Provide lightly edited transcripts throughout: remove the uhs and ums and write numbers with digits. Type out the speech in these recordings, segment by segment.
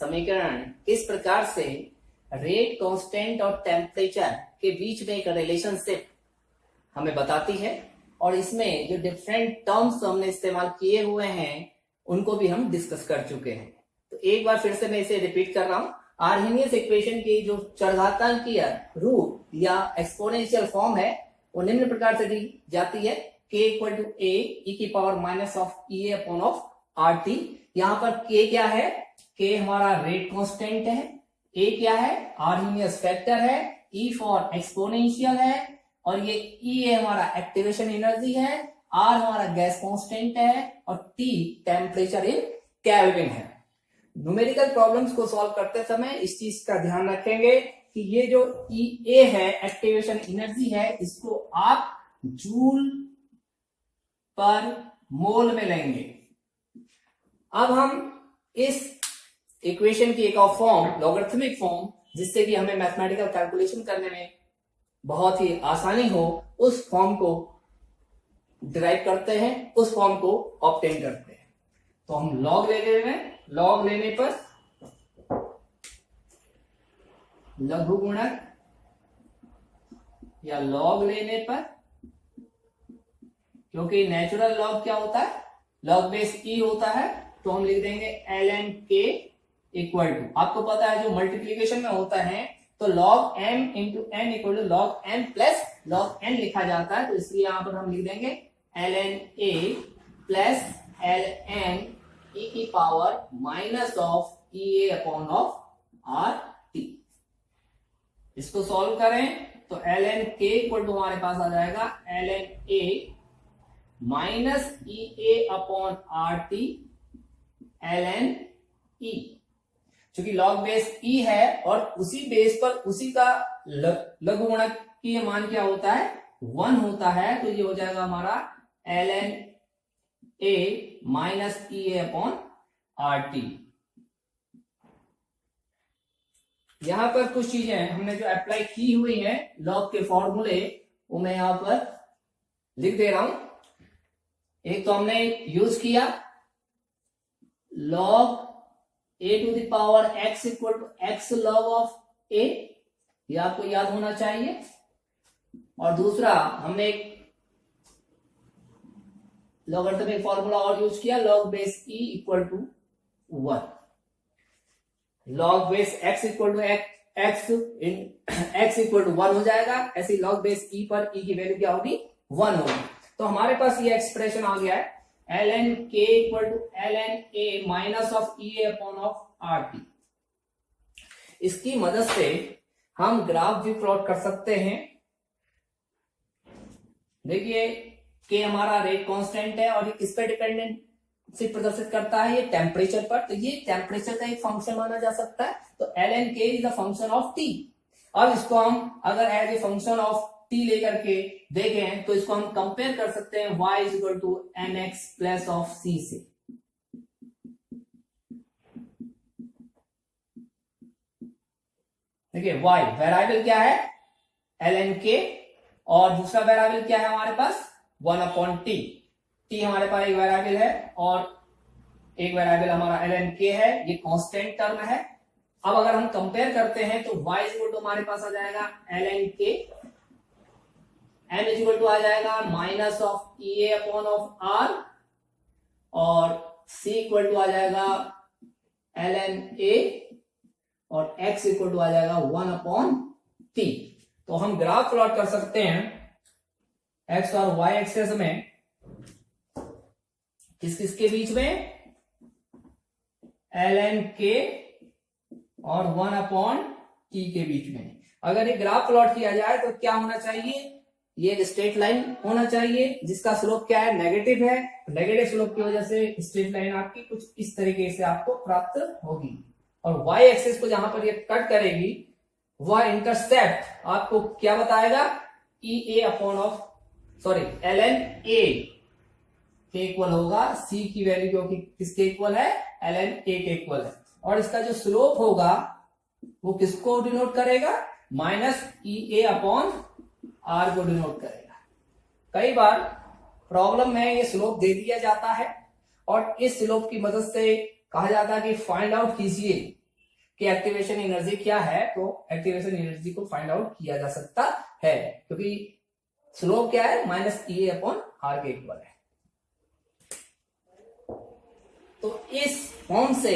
समीकरण किस प्रकार से रेट कांस्टेंट और टेम्परेचर के बीच में एक रिलेशनशिप हमें बताती है, और इसमें जो डिफरेंट टर्म्स हमने इस्तेमाल किए हुए हैं उनको भी हम डिस्कस कर चुके हैं। तो एक बार फिर से मैं इसे रिपीट कर रहा हूं। आर्हेनियस इक्वेशन की जो चरघातांकीय रूप या एक्सपोनेंशियल फॉर्म है वो निम्न प्रकार से दी जाती है: k equal to a e की power minus of e a upon of R T. यहाँ पर k क्या है? k हमारा रेट कांस्टेंट है, a क्या है? आर्हेनियस फैक्टर है, e फॉर एक्सपोनेंशियल है, और ये E हमारा एक्टिवेशन एनर्जी है, R हमारा गैस कांस्टेंट है, और T टेम्परेचर इन केल्विन है। न्यूमेरिकल प्रॉब्लम्स को सॉल्व करते समय इस चीज का ध्यान रखेंगे कि ये जो EA है, एक्टिवेशन एनर्जी है, इसको आप जूल पर मोल में लेंगे। अब हम इस इक्वेशन की एक और फॉर्म, लॉगरिथमिक फॉर्म, जिससे कि हमें मैथमेटिकल कैलकुलेशन करने में बहुत ही आसानी हो, उस फॉर्म को डिराइव करते हैं, उस फॉर्म को ऑब्टेन करते हैं। तो हम लॉग ले रहे हैं, लॉग लेने पर लघुगुणक या लॉग लेने पर, क्योंकि नेचुरल लॉग क्या होता है? लॉग बेस ई होता है, तो हम लिख देंगे ln k इक्वल टू, आपको पता है जो मल्टीप्लीकेशन में होता है तो log m into n equal to log m plus log n लिखा जाता है, तो इसलिए यहां पर हम लिख देंगे ln a plus ln e की power minus of e a upon of R T. इसको सॉल्व करें तो ln k इक्वल टू हमारे पास आ जाएगा ln a minus e a upon R T ln e। क्योंकि लॉग बेस e है और उसी बेस पर उसी का लघुगुणक की मान क्या होता है? 1 होता है, तो ये हो जाएगा हमारा ln a minus e a upon R T. यहां पर कुछ चीजें हमने जो अप्लाई की हुई हैं लॉग के फॉर्मूले, वो मैं यहां पर लिख दे रहा हूं। एक तो हमने यूज किया log a to the power x equal to x log of a, ये आपको याद होना चाहिए। और दूसरा हमने एक लॉगरिथमिक फॉर्मूला और यूज किया, log base e equal to 1। log base x equal to x in x equal to 1 हो जाएगा, ऐसे log बेस e पर e की वैल्यू क्या होगी? 1 होगी। तो हमारे पास ये एक्सप्रेशन आ गया है ln k equal to ln a minus of e a upon of R T. इसकी मदद से हम ग्राफ भी प्लॉट कर सकते हैं। देखिए k हमारा रेट कांस्टेंट है और ये किस पे डिपेंडेंट से प्रदर्शित करता है? ये टेम्परेचर पर, तो ये टेम्परेचर का एक फंक्शन माना जा सकता है। तो ln k is the function of t। अब इसको हम अगर as a function of t लेकर के देखें तो इसको हम कंपेयर कर सकते हैं y is equal to mx plus of c से। देखिए y वेरिएबल क्या है? ln k, और दूसरा वेरिएबल क्या है हमारे पास? 1 अपॉन t। t हमारे पास एक वेरिएबल है और एक वेरिएबल हमारा ln k है, ये कांस्टेंट टर्म है। अब अगर हम कंपेयर करते हैं तो y इज इक्वल टू हमारे पास आ जाएगा ln k, m is equal to आ जाएगा minus of e a upon of r, और c इक्वल टू आ जाएगा ln a, और x इक्वल टू आ जाएगा 1 अपॉन t। तो हम ग्राफ प्लॉट कर सकते हैं x और y एक्सेस में, किस किस के बीच में? ln k और 1 अपॉन t के बीच में। अगर ये ग्राफ प्लॉट किया जाए तो क्या होना चाहिए? ये एक स्ट्रेट लाइन होना चाहिए जिसका स्लोप क्या है? नेगेटिव है। नेगेटिव स्लोप की वजह से स्ट्रेट लाइन आपकी कुछ इस तरीके से आपको प्राप्त होगी, और y एक्सिस को जहां पर ये कट करेगी वह इंटरसेप्ट आपको क्या बताएगा? e a upon of ln a के इक्वल होगा c की वैल्यू, क्योंकि किसके इक्वल है? ln a के इक्वल है। और इसका जो स्लोप होगा वो किसको डिनोट करेगा? Minus e a upon r को डिनोट करेगा। कई बार प्रॉब्लम में ये स्लोप दे दिया जाता है और इस स्लोप की मदद से कहा जाता है कि फाइंड आउट कीजिए कि एक्टिवेशन एनर्जी क्या है, तो एक्टिवेशन एनर्जी को फाइंड आउट किया जा सकता है, क्योंकि स्लोप क्या है, -EA/r के इक्वल है। तो इस फॉर्म से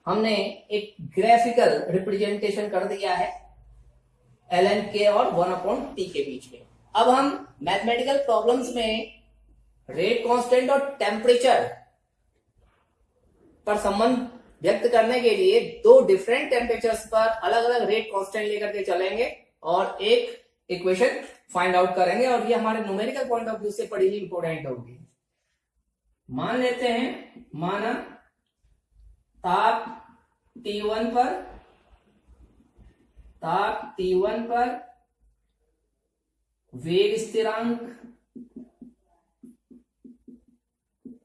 हमने एक ग्राफिकल रिप्रेजेंटेशन कर दिया है ln k और 1/t के बीच में। अब हम मैथमेटिकल प्रॉब्लम्स में रेट कांस्टेंट और टेम्परेचर पर संबंध व्यक्त करने के लिए दो डिफरेंट टेम्परेचर्स पर अलग अलग रेट कांस्टेंट लेकर के चलेंगे और एक इक्वेशन फाइंड आउट करेंगे, और ये हमारे न्यूमेरिकल पॉइंट ऑफ व्यू से बड़ी ही इंपॉर्टेंट होगी। मान लेते हैं, माना ताप T1 पर वेग स्थिरांक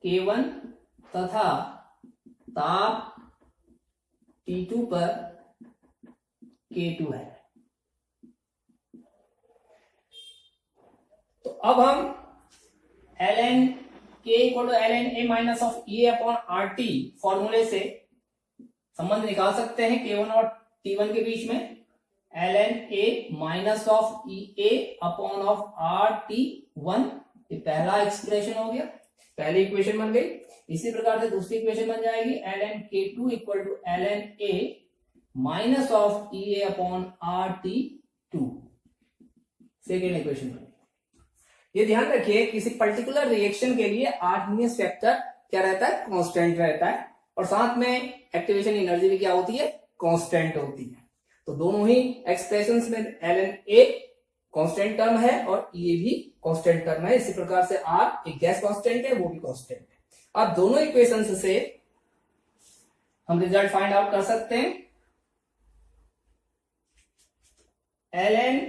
K1 तथा ताप T2 पर K2 है। तो अब हम ln k = ln A-EA/RT फॉर्मूले से संबंध निकाल सकते हैं K1 और T1 के बीच में। ln A-EA/RT1 ये पहला एक्सप्रेशन हो गया, पहली इक्वेशन बन गई। इसी प्रकार से दूसरी इक्वेशन बन जाएगी ln K2 = ln A-EA/RT2, second equation बन गई। ये ध्यान रखिए, किसी पर्टिकुलर रिएक्शन के लिए आर्हेनियस फैक्टर क्या रहता है, कांस्टेंट रहता है, और साथ में एक्टिवेशन एनर्जी भी क्या होती है, कांस्टेंट होती है। तो दोनों ही एक्सप्रेशंस में ln A कांस्टेंट टर्म है और E भी कांस्टेंट टर्म है। इसी प्रकार से R एक गैस कांस्टेंट है, वो भी कांस्टेंट है। अब दोनों इक्वेशंस से हम रिजल्ट फाइंड आउट कर सकते हैं। ln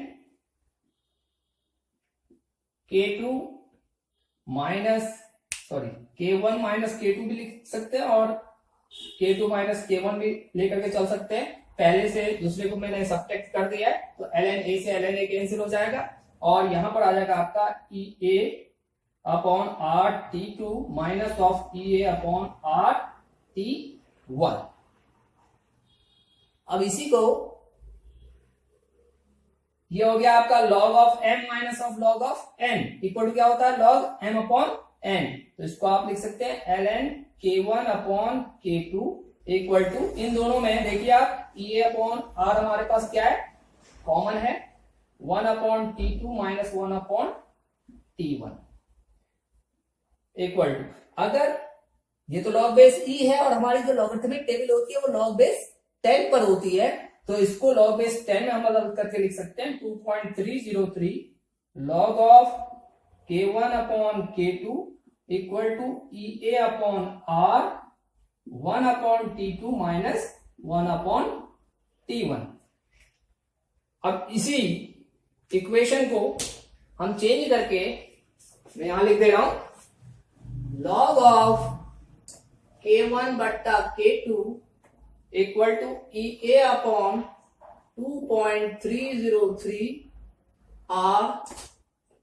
K1 - K2 भी लिख सकते हैं और K2 - K1 भी लेकर के चल सकते हैं। पहले से दूसरे को मैंने सब्ट्रैक्ट कर दिया है, तो ln A से ln A कैंसिल हो जाएगा और यहां पर आ जाएगा आपका EA/RT2 EA/RT1। अब इसी को, ये हो गया आपका log of m minus of log of n equal to क्या होता है, log m/n। तो इसको आप लिख सकते हैं ln K1/K2 इक्वल टू, इन दोनों में देखिए आप EA/R हमारे पास क्या है, कॉमन है, 1/T2 - 1/T1 इक्वल टू, अगर ये तो log बेस E है और हमारी जो लॉगरिथमिक टेबल होती है वो log बेस 10 पर होती है, तो इसको log बेस 10 में हम अलग करके लिख सकते हैं 2.303 log of K1/K2 equal to EA/R 1/T2 - 1/T1। अब इसी इक्वेशन को हम चेंज करके मैं यहां लिख दे रहा हूं, log of K1/K2 equal to EA/2.303 R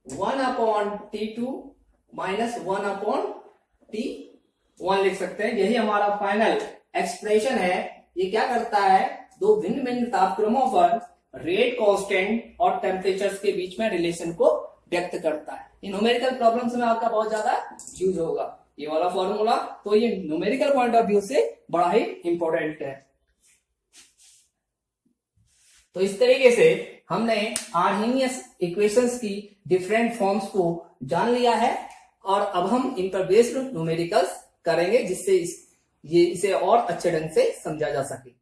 1/T2 - 1/T1 लिख सकते हैं। यही हमारा फाइनल एक्सप्रेशन है। ये क्या करता है, दो भिन्न भिन्न तापक्रमों पर रेट कांस्टेंट और टेम्परेचर्स के बीच में रिलेशन को व्यक्त करता है। ये न्यूमेरिकल प्रॉब्लम्स में आपका बहुत ज्यादा यूज होगा ये वाला फॉर्मूला, तो ये न्यूमेरिकल पॉइंट ऑफ व्यू से बड़ा ही इंपॉर्टेंट है। तो इस तरीके से हमने आर्हेनियस इक्वेशंस की डिफरेंट फॉर्म्स को जान लिया है और अब हम इन पर बेस्ड न्यूमेरिकल्स करेंगे, जिससे इसे और अच्छे ढंग से समझा जा सके।